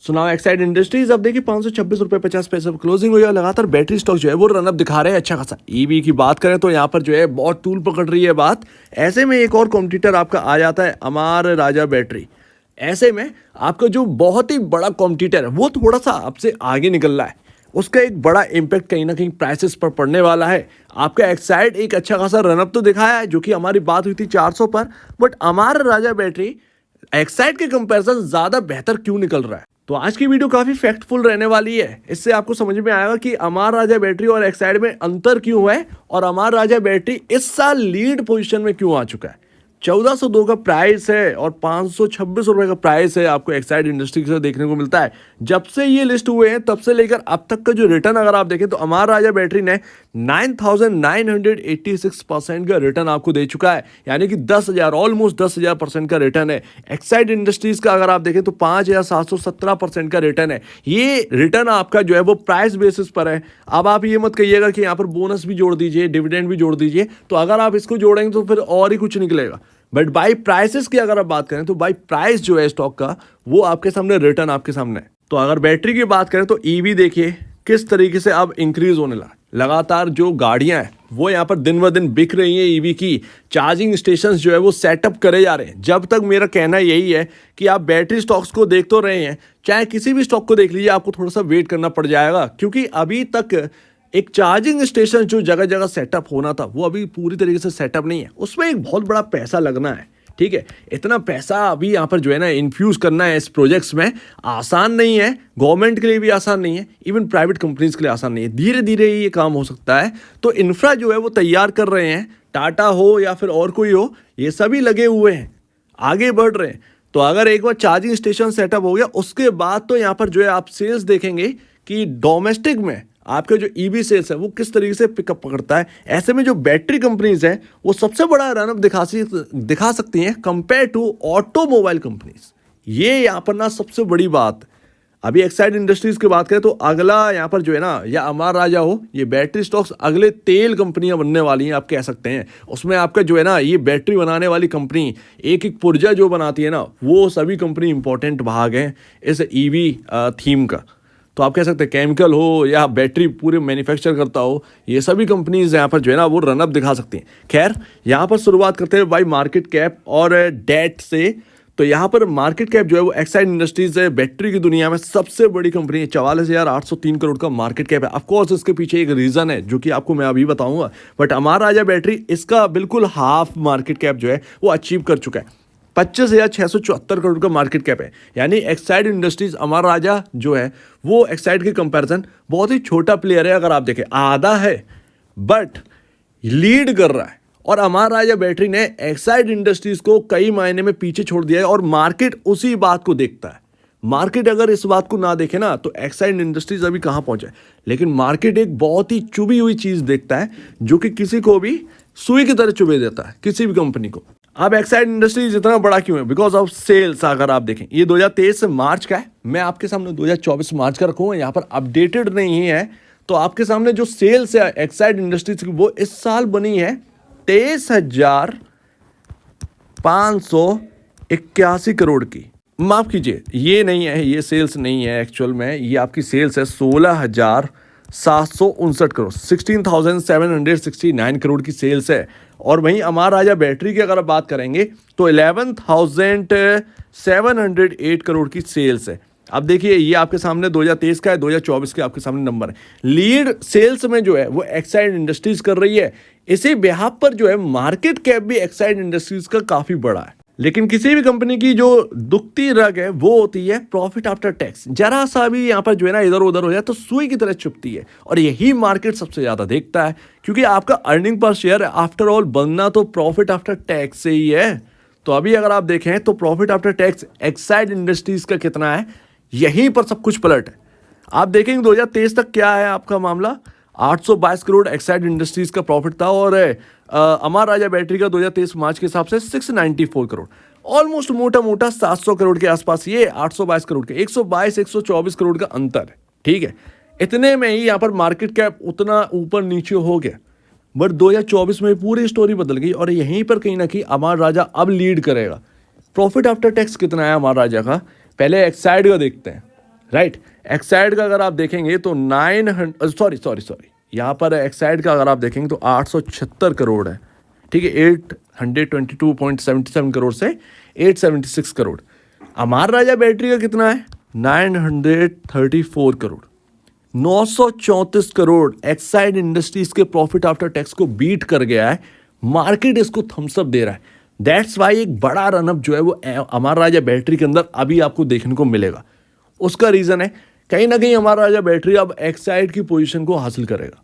सुनाओ Exide industries अब देखिए 526 रुपये 50 पैसे पर क्लोजिंग हुई है। लगातार बैटरी स्टॉक जो है वो रनअप दिखा रहे हैं अच्छा खासा। ईवी की बात करें तो यहाँ पर जो है बहुत टूल पकड़ रही है बात। ऐसे में एक और कॉम्पिटिटर आपका आ जाता है अमर राजा बैटरी। ऐसे में आपका जो बहुत ही बड़ा कॉम्पिटिटर है वो थोड़ा सा आपसे आगे निकल रहा है। उसका एक बड़ा इम्पैक्ट कहीं ना कहीं प्राइसेस पर पड़ने वाला है। आपका एक्साइड एक अच्छा खासा रनअप तो दिखाया है, जो कि हमारी बात हुई थी 400 पर, but Amar Raja battery Exide के कंपैरिजन ज्यादा बेहतर क्यों निकल रहा है। तो आज की वीडियो काफी फैक्टफुल रहने वाली है। इससे आपको समझ में आएगा कि अमर राजा बैटरी और एक्साइड में अंतर क्यों है और अमर राजा बैटरी इस साल लीड पोजीशन में क्यों आ चुका है। 1402 का प्राइस है और 526 रुपए का प्राइस है आपको एक्साइड इंडस्ट्री से देखने को मिलता है। जब से ये लिस्ट हुए हैं तब से लेकर अब तक का जो रिटर्न अगर आप देखें तो अमर राजा बैटरी ने 9,986% का रिटर्न आपको दे चुका है, यानी कि 10,000 ऑलमोस्ट 10,000% का रिटर्न है। एक्साइड इंडस्ट्रीज का अगर आप देखें तो 5,717% का रिटर्न है। ये रिटर्न आपका जो है वो प्राइस बेसिस पर है। अब आप ये मत कहिएगा कि यहाँ पर बोनस भी जोड़ दीजिए, डिविडेंड भी जोड़ दीजिए, तो अगर आप इसको जोड़ेंगे तो फिर और ही कुछ निकलेगा। बट बाई प्राइसेस की अगर आप बात करें तो बाई प्राइस जो है स्टॉक का वो आपके सामने रिटर्न आपके सामने है। तो अगर बैटरी की बात करें तो ईवी देखिए किस तरीके से अब इंक्रीज होने लगा। लगातार जो गाड़ियां हैं वो यहाँ पर दिन ब दिन बिक रही हैं। ईवी की चार्जिंग स्टेशंस जो है वो सेटअप करे जा रहे हैं। जब तक मेरा कहना यही है कि आप बैटरी स्टॉक्स को देख तो रहे हैं, चाहे किसी भी स्टॉक को देख लीजिए, आपको थोड़ा सा वेट करना पड़ जाएगा, क्योंकि अभी तक एक चार्जिंग स्टेशन जो जगह जगह सेटअप होना था वो अभी पूरी तरीके से सेटअप नहीं है। उसमें एक बहुत बड़ा पैसा लगना है, ठीक है। इतना पैसा अभी यहाँ पर जो है ना इन्फ्यूज करना है इस प्रोजेक्ट्स में आसान नहीं है। गवर्नमेंट के लिए भी आसान नहीं है, इवन प्राइवेट कंपनीज के लिए आसान नहीं है। धीरे धीरे ये काम हो सकता है। तो इंफ्रा जो है वो तैयार कर रहे हैं, टाटा हो या फिर और कोई हो, ये सभी लगे हुए हैं, आगे बढ़ रहे हैं। तो अगर एक बार चार्जिंग स्टेशन सेटअप हो गया उसके बाद तो यहाँ पर जो है आप सेल्स देखेंगे कि डोमेस्टिक में आपका जो ईवी सेल्स है वो किस तरीके से पिकअप पकड़ता है। ऐसे में जो बैटरी कंपनीज हैं वो सबसे बड़ा रनअप दिखा सकती हैं कंपेयर टू ऑटोमोबाइल कंपनीज। ये यहाँ पर ना सबसे बड़ी बात। अभी एक्साइड इंडस्ट्रीज की बात करें तो अगला यहाँ पर जो है ना, या अमर राजा हो, ये बैटरी स्टॉक्स अगले तेल कंपनियां बनने वाली हैं, आप कह सकते हैं। उसमें आपका जो है ना ये बैटरी बनाने वाली कंपनी एक एक पुर्जा जो बनाती है ना, वो सभी कंपनी इंपॉर्टेंट भाग हैं इस ईवी थीम का। तो आप कह सकते हैं केमिकल हो या बैटरी पूरे मैन्युफैक्चर करता हो, ये सभी कंपनीज यहाँ पर जो है ना वो रनअप दिखा सकती हैं। खैर यहाँ पर शुरुआत करते हैं बाई मार्केट कैप और डेट से। तो यहाँ पर मार्केट कैप जो है वो एक्साइड इंडस्ट्रीज है, बैटरी की दुनिया में सबसे बड़ी कंपनी है। 44,803 करोड़ का मार्केट कैप है। ऑफकोर्स इसके पीछे एक रीजन है जो कि आपको मैं अभी बताऊंगा, बट अमर राजा बैटरी इसका बिल्कुल हाफ मार्केट कैप जो है वो अचीव कर चुका है। 25,674 करोड़ का मार्केट कैप है, यानी एक्साइड इंडस्ट्रीज अमर राजा जो है वो एक्साइड के कंपैरिजन बहुत ही छोटा प्लेयर है। अगर आप देखें आधा है बट लीड कर रहा है, और अमर राजा बैटरी ने एक्साइड इंडस्ट्रीज को कई मायने में पीछे छोड़ दिया है। और मार्केट उसी बात को देखता है। मार्केट अगर इस बात को ना देखे ना तो एक्साइड इंडस्ट्रीज अभी कहां पहुंचे, लेकिन मार्केट एक बहुत ही चुभी हुई चीज देखता है जो कि किसी को भी सुई की तरह चुभे देता है, किसी भी कंपनी को। अब एक्साइड इंडस्ट्रीज इतना बड़ा क्यों है? Because of sales. अगर आप देखें ये 2023 मार्च का है, मैं आपके सामने 2024 मार्च का रखूंगा, यहाँ पर अपडेटेड नहीं है। तो आपके सामने जो सेल्स है एक्साइड इंडस्ट्रीज की वो इस साल बनी है 23,581 करोड़ की। माफ कीजिए, ये नहीं है, ये सेल्स नहीं है एक्चुअल में, ये आपकी सेल्स है 16,759 करोड़, 16,769 करोड़ की सेल्स है। और वहीं अमर राजा बैटरी की अगर बात करेंगे तो 11,708 करोड़ की सेल्स है। अब देखिए ये आपके सामने 2023 का है, 2024 के आपके सामने नंबर है। लीड सेल्स में जो है वो एक्साइड इंडस्ट्रीज कर रही है। इसी बेहाफ पर जो है मार्केट कैप भी एक्साइड इंडस्ट्रीज का काफी बड़ा है। लेकिन किसी भी कंपनी की जो दुखती रग है वो होती है प्रॉफिट आफ्टर टैक्स। जरा सा भी यहाँ पर जो है ना इधर उधर हो जाए तो सुई की तरह चुभती है, और यही मार्केट सबसे ज्यादा देखता है, क्योंकि आपका earning per share after all बनना तो प्रॉफिट आफ्टर टैक्स से ही है। तो अभी अगर आप देखें तो profit after tax Exide industries का कितना है, यहीं पर सब कुछ पलट है। आप देखेंगे 2023 तक क्या है आपका मामला, 822 करोड़ एक्साइड इंडस्ट्रीज का प्रॉफिट था, और अमर राजा बैटरी का 2023 मार्च के हिसाब से 694 करोड़, ऑलमोस्ट मोटा मोटा 700 करोड़ के आसपास, ये 822 करोड़ के 122-124 करोड़ का अंतर है। ठीक है, इतने में ही यहाँ पर मार्केट कैप उतना ऊपर नीचे हो गया। बट 2024 में पूरी स्टोरी बदल गई, और यहीं पर कहीं ना कहीं अमर राजा अब लीड करेगा। प्रॉफिट आफ्टर टैक्स कितना है अमर राजा का, पहले एक्साइड का देखते हैं। राइट। एक्साइड का अगर आप देखेंगे तो 900 सॉरी यहाँ पर एक्साइड का अगर आप देखेंगे तो 876 करोड़ है, ठीक है, 822.77 करोड़ से 876 करोड़। अमर राजा बैटरी का कितना है, 934 करोड़, 934 करोड़ एक्साइड इंडस्ट्रीज के प्रॉफिट आफ्टर टैक्स को बीट कर गया है। मार्केट इसको थम्सअप दे रहा है। दैट्स वाई एक बड़ा रनअप जो है वो अमर राजा बैटरी के अंदर अभी आपको देखने को मिलेगा। उसका रीज़न है कहीं ना कहीं अमर राजा बैटरी अब एक्साइड की पोजीशन को हासिल करेगा,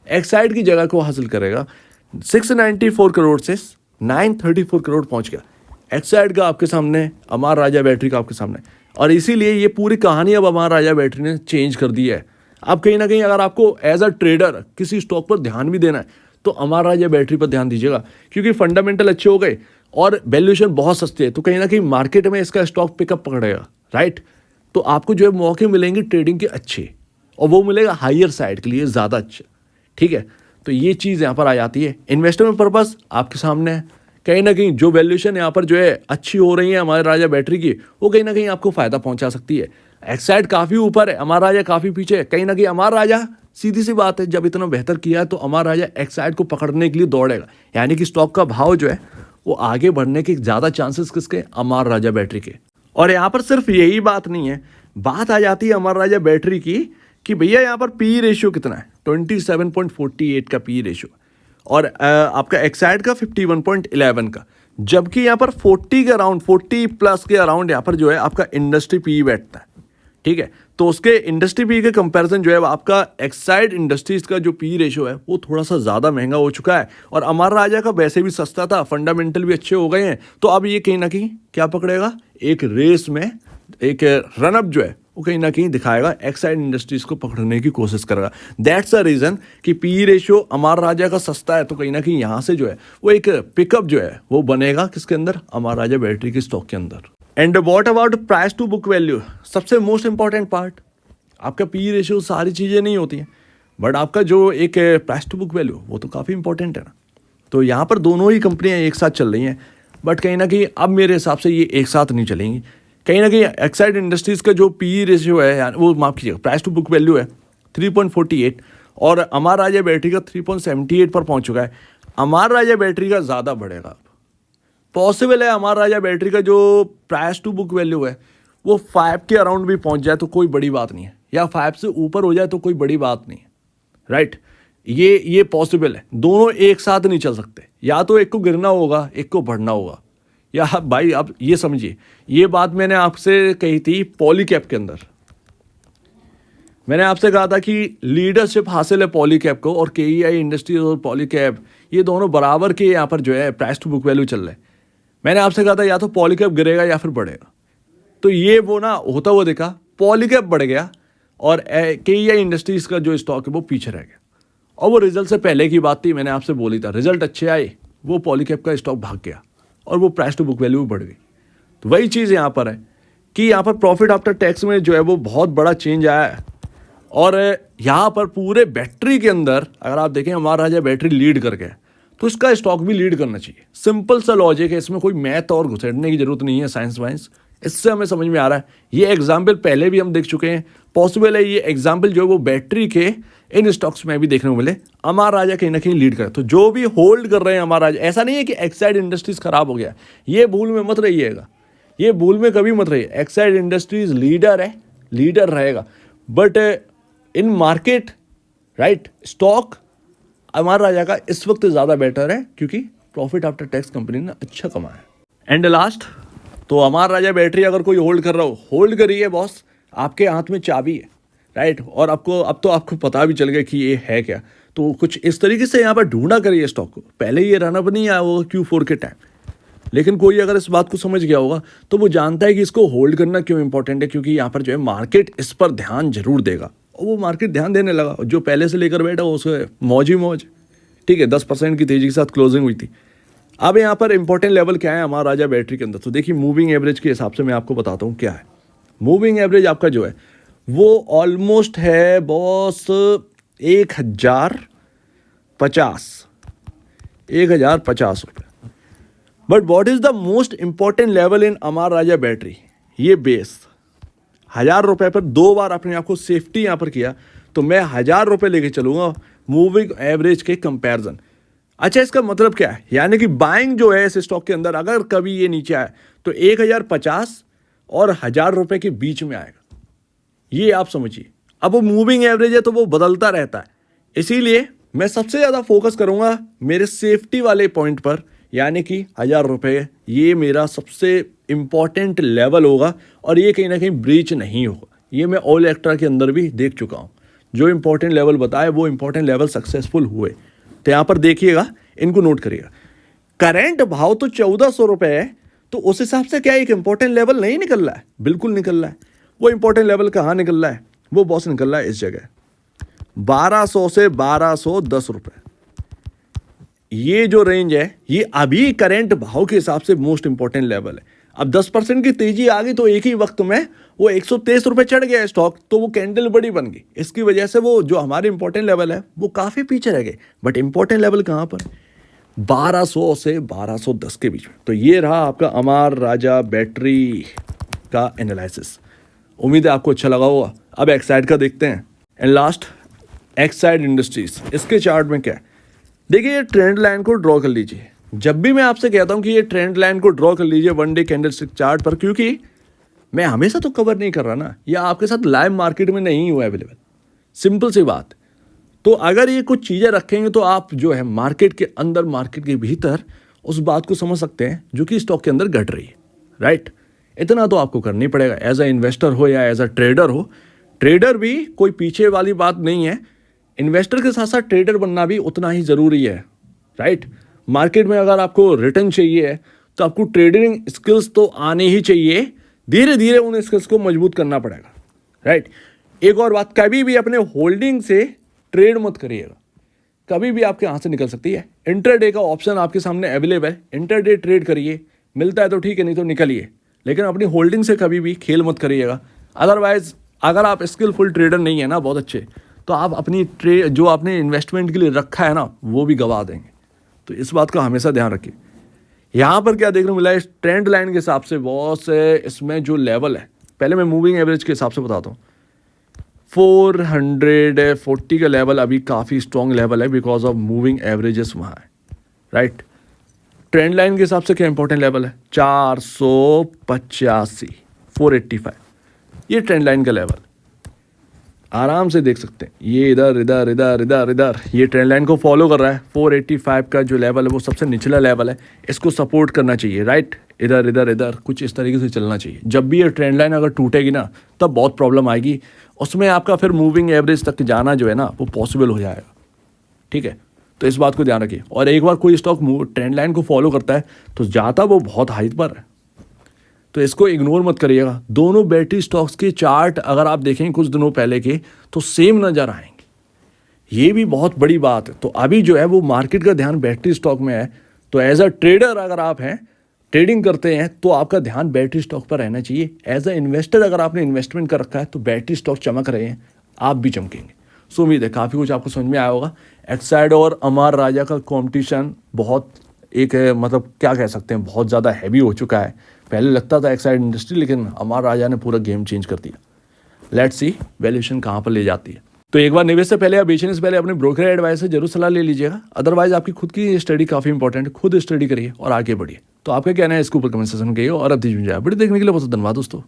एक्साइड की जगह को हासिल करेगा। 694 करोड़ से 934 करोड़ पहुंच गया एक्साइड का आपके सामने, अमर राजा बैटरी का आपके सामने। और इसीलिए ये पूरी कहानी अब अमर राजा बैटरी ने चेंज कर दी है। अब कहीं ना कहीं अगर आपको एज अ ट्रेडर किसी स्टॉक पर ध्यान भी देना है तो अमर राजा बैटरी पर ध्यान दीजिएगा, क्योंकि फंडामेंटल अच्छे हो गए और वैल्यूएशन बहुत सस्ती है, तो कहीं ना कहीं मार्केट में इसका स्टॉक पिकअप पकड़ेगा, राइट। तो आपको जो है मौके मिलेंगे ट्रेडिंग के अच्छे, और वो मिलेगा हायर साइड के लिए ज़्यादा अच्छा, ठीक है। तो ये चीज़ यहाँ पर आ जाती है। इन्वेस्टमेंट पर्पस आपके सामने है। कहीं ना कहीं जो वैल्यूएशन यहाँ पर जो है अच्छी हो रही है हमारे राजा बैटरी की, वो कहीं ना कहीं आपको फ़ायदा पहुँचा सकती है। एक्साइड काफ़ी ऊपर है, अमर राजा काफ़ी पीछे है। कहीं ना कहीं अमर राजा, सीधी सी बात है, जब इतना बेहतर किया है तो अमर राजा एक्साइड को पकड़ने के लिए दौड़ेगा, यानी कि स्टॉक का भाव जो है वो आगे बढ़ने के ज़्यादा चांसेस किसके, अमर राजा बैटरी के। और यहाँ पर सिर्फ यही बात नहीं है, बात आ जाती है अमर राजा बैटरी की कि भैया यहाँ पर पी रेशियो कितना है, 27.48 का पी रेशियो, और आपका एक्साइड का 51.11 का, जबकि यहाँ पर 40 के अराउंड, 40 प्लस के अराउंड यहाँ पर जो है आपका इंडस्ट्री पी बैठता है, ठीक है। तो उसके इंडस्ट्री पी के कंपैरिजन जो है आपका एक्साइड इंडस्ट्रीज का जो पी रेशियो है वो थोड़ा सा ज़्यादा महंगा हो चुका है, और अमर राजा का वैसे भी सस्ता था, फंडामेंटल भी अच्छे हो गए हैं। तो अब ये कहीं ना कहीं क्या पकड़ेगा, एक रेस में एक रनअप जो है वो कहीं ना कहीं दिखाएगा, एक्साइड इंडस्ट्रीज को पकड़ने की कोशिश करेगा। दैट्स अ रीज़न कि पी रेशियो अमर राजा का सस्ता है, तो कहीं ना कहीं यहाँ से जो है वो एक पिकअप जो है वो बनेगा किसके अंदर, अमर राजा बैटरी के स्टॉक के अंदर। And what about price to book value, सबसे मोस्ट इंपॉर्टेंट पार्ट। आपका पी रेशियो सारी चीज़ें नहीं होती हैं, बट आपका जो एक प्राइस टू बुक वैल्यू वो तो काफ़ी इंपॉर्टेंट है ना। तो यहाँ पर दोनों ही कंपनियाँ एक साथ चल रही हैं, बट कहीं ना कहीं अब मेरे हिसाब से ये एक साथ नहीं चलेंगी। कहीं ना कहीं एक्साइड इंडस्ट्रीज़ का जो पी रेशियो है, यानी वो माफ़ कीजिएगा, प्राइस टू बुक वैल्यू है 3.48, और अमर राजा बैटरी का 3.78 पर पहुँच चुका है। अमर राजा बैटरी का ज़्यादा बढ़ेगा, पॉसिबल है अमर राजा बैटरी का जो प्राइस टू बुक वैल्यू है वो 5 के अराउंड भी पहुंच जाए तो कोई बड़ी बात नहीं है, या 5 से ऊपर हो जाए तो कोई बड़ी बात नहीं है, राइट। ये पॉसिबल है, दोनों एक साथ नहीं चल सकते, या तो एक को गिरना होगा एक को बढ़ना होगा। या भाई आप ये समझिए, ये बात मैंने आपसे कही थी पॉलीकैप के अंदर। मैंने आपसे कहा था कि लीडरशिप हासिल है पॉलीकैप को, और केईआई इंडस्ट्रीज और पॉलीकैप ये दोनों बराबर के यहाँ पर जो है प्राइस टू बुक वैल्यू चल रहे हैं। मैंने आपसे कहा था या तो पॉलीकैप गिरेगा या फिर बढ़ेगा, तो ये वो ना होता हुआ देखा, पॉलीकैप बढ़ गया और केईआई इंडस्ट्रीज का जो स्टॉक है वो पीछे रह गया। और वो रिजल्ट से पहले की बात थी, मैंने आपसे बोली था, रिजल्ट अच्छे आए, वो पॉलीकैप का स्टॉक भाग गया और वो प्राइस टू बुक वैल्यू भी बढ़ गई। तो वही चीज़ यहाँ पर है कि यहाँ पर प्रॉफिट आफ्टर टैक्स में जो है वो बहुत बड़ा चेंज आया है, और यहाँ पर पूरे बैटरी के अंदर अगर आप देखें अमर राजा बैटरी लीड कर गया, तो इसका स्टॉक भी लीड करना चाहिए। सिंपल सा लॉजिक है, इसमें कोई मैथ और घुसेड़ने की जरूरत नहीं है, साइंस वाइंस, इससे हमें समझ में आ रहा है। ये एग्जाम्पल पहले भी हम देख चुके हैं, पॉसिबल है ये एग्जाम्पल जो है वो बैटरी के इन स्टॉक्स में भी देखने को मिले। अमर राजा कहीं ना कहीं लीड करे, तो जो भी होल्ड कर रहे हैं अमर राजा, ऐसा नहीं है कि एक्साइड इंडस्ट्रीज खराब हो गया, ये भूल में मत रहिएगा, ये भूल में कभी मत रहिए। एक्साइड इंडस्ट्रीज लीडर है, लीडर रहेगा, but in market, right, stock Amara Raja का इस वक्त ज़्यादा बेटर है, क्योंकि प्रॉफिट आफ्टर टैक्स कंपनी ने अच्छा कमाया। एंड लास्ट, तो अमर राजा बैटरी अगर कोई होल्ड कर रहा हो, होल्ड करिए बॉस, आपके हाथ में चाबी है, राइट। और अब तो आपको पता भी चल गया कि ये है क्या, तो कुछ इस तरीके से यहाँ पर ढूंढा करिए स्टॉक को। पहले ये रनअप नहीं आया होगा Q4 के टाइम, लेकिन कोई अगर इस बात को समझ गया होगा तो वो जानता है कि इसको होल्ड करना क्यों इंपॉर्टेंट है, क्योंकि यहाँ पर जो है मार्केट इस पर ध्यान जरूर देगा, और वो मार्केट ध्यान देने लगा। जो पहले से लेकर बैठा उसे मौज ही मौज, ठीक है, 10% की तेजी के साथ क्लोजिंग हुई थी। अब यहाँ पर इंपॉर्टेंट लेवल क्या है अमर राजा बैटरी के अंदर, तो देखिए मूविंग एवरेज के हिसाब से मैं आपको बताता हूँ क्या है। मूविंग एवरेज आपका जो है वो ऑलमोस्ट है बॉस 1050 रुपये। But what is the most important level in Amar Raja battery, ये बेस ₹1000 पर 2 बार अपने आप को सेफ्टी यहाँ पर किया, तो मैं ₹1000 लेके चलूंगा मूविंग एवरेज के कंपैरिजन। अच्छा, इसका मतलब क्या है? यानी कि बाइंग जो है इस स्टॉक के अंदर अगर कभी ये नीचे आए तो 1050 और ₹1000 के बीच में आएगा, ये आप समझिए। अब वो मूविंग एवरेज है तो वो बदलता रहता है, इसीलिए मैं सबसे ज़्यादा फोकस करूंगा मेरे सेफ्टी वाले पॉइंट पर, यानी कि ₹1000 ये मेरा सबसे इंपॉर्टेंट लेवल होगा और ये कहीं ना कहीं ब्रीच नहीं होगा। ये मैं ऑल एक्ट्रा के अंदर भी देख चुका हूँ, जो इंपॉर्टेंट लेवल बताए वो इंपॉर्टेंट लेवल सक्सेसफुल हुए। तो यहाँ पर देखिएगा, इनको नोट करिएगा। करंट भाव तो ₹1400 है, तो उस हिसाब से क्या एक इंपॉर्टेंट लेवल नहीं निकल रहा है? बिल्कुल निकल रहा है। वो इंपॉर्टेंट लेवल कहाँ निकल रहा है? वो बॉस निकल रहा है इस जगह, 1200 से ₹1210। ये जो रेंज है ये अभी करंट भाव के हिसाब से मोस्ट इंपॉर्टेंट लेवल है। अब 10% की तेजी आ गई तो एक ही वक्त में वो ₹123 चढ़ गया स्टॉक, तो वो कैंडल बड़ी बन गई। इसकी वजह से वो जो हमारे इंपॉर्टेंट लेवल है वो काफ़ी पीछे रह गए। बट इंपॉर्टेंट लेवल कहाँ पर? 1200 से 1210 के बीच में। तो ये रहा आपका अमर राजा बैटरी का एनालिसिस। उम्मीद है आपको अच्छा लगा होगा। अब एक्साइड का देखते हैं। एंड लास्ट, एक्साइड इंडस्ट्रीज, इसके चार्ट में क्या है? देखिए, ये ट्रेंड लाइन को ड्रॉ कर लीजिए। जब भी मैं आपसे कहता हूं कि ये ट्रेंड लाइन को ड्रॉ कर लीजिए 1 डे कैंडलस्टिक चार्ट पर, क्योंकि मैं हमेशा तो कवर नहीं कर रहा ना, या आपके साथ लाइव मार्केट में नहीं हुआ अवेलेबल। सिंपल सी बात। तो अगर ये कुछ चीज़ें रखेंगे तो आप जो है मार्केट के अंदर, मार्केट के भीतर उस बात को समझ सकते हैं जो कि स्टॉक के अंदर घट रही है, राइट? इतना तो आपको करना ही पड़ेगा, एज अ इन्वेस्टर हो या एज अ ट्रेडर हो। ट्रेडर भी कोई पीछे वाली बात नहीं है, इन्वेस्टर के साथ साथ ट्रेडर बनना भी उतना ही ज़रूरी है, राइट? मार्केट में अगर आपको रिटर्न चाहिए है तो आपको ट्रेडिंग स्किल्स तो आने ही चाहिए। धीरे धीरे उन स्किल्स को मजबूत करना पड़ेगा, राइट? एक और बात, कभी भी अपने होल्डिंग से ट्रेड मत करिएगा, कभी भी आपके हाथ से निकल सकती है। इंटरडे का ऑप्शन आपके सामने अवेलेबल है, इंटरडे ट्रेड करिए, मिलता है तो ठीक है, नहीं तो निकलिए, लेकिन अपनी होल्डिंग से कभी भी खेल मत करिएगा। अदरवाइज अगर आप स्किलफुल ट्रेडर नहीं है ना, बहुत अच्छे, तो आप अपनी ट्रेड जो आपने इन्वेस्टमेंट के लिए रखा है ना, वो भी गवा देंगे। तो इस बात का हमेशा ध्यान रखिए। यहाँ पर क्या देखने को मिला है? इस ट्रेंड लाइन के हिसाब से बहुत से इसमें जो लेवल है, पहले मैं मूविंग एवरेज के हिसाब से बताता हूँ। 440 का लेवल अभी काफ़ी स्ट्रॉन्ग लेवल है, बिकॉज ऑफ मूविंग एवरेजेस वहाँ है, राइट? ट्रेंड लाइन के हिसाब से क्या इंपॉर्टेंट लेवल है? 485, 485, ये ट्रेंड लाइन का लेवल आराम से देख सकते हैं। ये इधर इधर इधर इधर इधर ये ट्रेंड लाइन को फॉलो कर रहा है। 485 का जो लेवल है वो सबसे निचला लेवल है, इसको सपोर्ट करना चाहिए, राइट? इधर इधर इधर कुछ इस तरीके से चलना चाहिए। जब भी ये ट्रेंड लाइन अगर टूटेगी ना, तब बहुत प्रॉब्लम आएगी। उसमें आपका फिर मूविंग एवरेज तक जाना जो है ना, वो पॉसिबल हो जाएगा, ठीक है? तो इस बात को ध्यान रखिए। और एक बार कोई स्टॉक ट्रेंड लाइन को फॉलो करता है तो जाता वो बहुत हाइट पर है, तो इसको इग्नोर मत करिएगा। दोनों बैटरी स्टॉक्स के चार्ट अगर आप देखें कुछ दिनों पहले के, तो सेम नज़र आएंगे। ये भी बहुत बड़ी बात है। तो अभी जो है वो मार्केट का ध्यान बैटरी स्टॉक में है। तो एज अ ट्रेडर अगर आप हैं, ट्रेडिंग करते हैं, तो आपका ध्यान बैटरी स्टॉक पर रहना चाहिए। एज अ इन्वेस्टर अगर आपने इन्वेस्टमेंट कर रखा है तो बैटरी स्टॉक चमक रहे हैं, आप भी चमकेंगे। सो उम्मीद है काफ़ी कुछ आपको समझ में आया होगा। एक्साइड और अमर राजा का कॉम्पिटिशन बहुत मतलब क्या कह सकते हैं, बहुत ज़्यादा हैवी हो चुका है। पहले लगता था एक्साइड इंडस्ट्री, लेकिन अमर राजा ने पूरा गेम चेंज कर दिया। लेट्स सी वैल्यूएशन कहाँ पर ले जाती है। तो एक बार निवेश से पहले या बेचने से पहले अपने ब्रोकर एडवाइस से जरूर सलाह ले लीजिएगा। अदरवाइज आपकी खुद की स्टडी काफ़ी इंपॉर्टेंट है, खुद स्टडी करिए और आगे बढ़िए। तो आपका कहना है इसके ऊपर कमेंट सेक्शन में कहिए। और अब वीडियो देखने के लिए बहुत धन्यवाद दोस्तों।